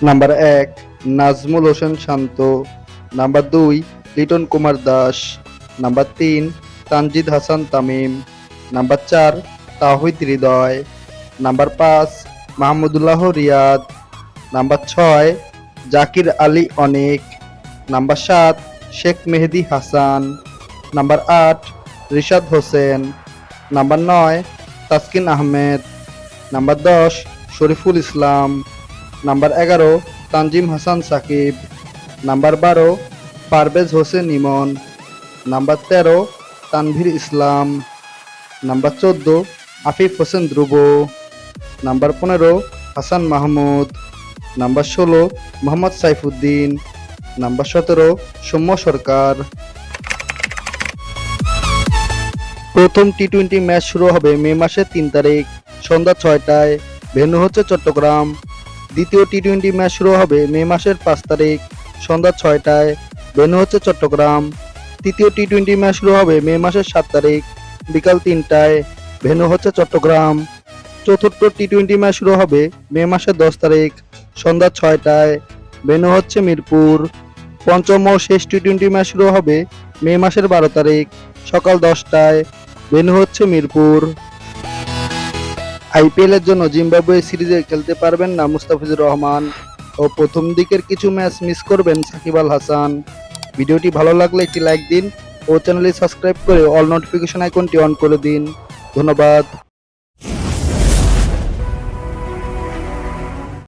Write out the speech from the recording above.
Number ১ Najmul Hossain Shanto, number ২ Liton Kumar Das, number ৩ Tanzid Hasan Tamim, number ৪ Towhid Hridoy, number ৫ Mahmudullah Riyad, number ৬ Jaker Ali Anik, number ৭ Sheikh Mahedi Hasan, number ৮ Rishad Hossain, number ৯ Taskin Ahmed, number ১০ Shoriful Islam, number ১১ Tanzim Hasan Sakib, number ১২ Parvez Hossain Emon, number ১৩ Tanvir Islam, number ১৪ Afif Hossain Dhruba, number ১৫ Hasan Mahmud, number ১৬ Mohammad Saifuddin, number ১৭ Soumya সরকার। প্রথম T twenty match শুরু হবে মে মাসের ৩ তারিখ সন্ধ্যা ৬টায়, venue হচ্ছে চট্টগ্রাম। দ্বিতীয় টি-টোয়েন্টি ম্যাচ শুরু হবে মে মাসের ৫ তারিখ সন্ধ্যা ৬টায়, ভেন্যু হচ্ছে চট্টগ্রাম। তৃতীয় টি-টোয়েন্টি ম্যাচ শুরু হবে মে মাসের ৭ তারিখ বিকাল ৩টায়, ভেন্যু হচ্ছে চট্টগ্রাম। চতুর্থ টি-টোয়েন্টি ম্যাচ শুরু হবে মে মাসের ১০ তারিখ সন্ধ্যা ৬টায়, ভেন্যু হচ্ছে মিরপুর। পঞ্চম ও শেষ টি-টোয়েন্টি ম্যাচ শুরু হবে মে মাসের ১২ তারিখ সকাল ১০টায়, ভেন্যু হচ্ছে মিরপুর। আইপিএল এর জন্য জিম্বাবুয়ে সিরিজে খেলতে পারবেন না মুস্তাফিজুর রহমান ও প্রথম দিকের কিছু ম্যাচ মিস করবেন সাকিব আল হাসান। ভিডিওটি ভালো লাগলে একটি লাইক দিন ও চ্যানেলটি সাবস্ক্রাইব করে অল নোটিফিকেশন আইকনটি অন করে দিন। ধন্যবাদ।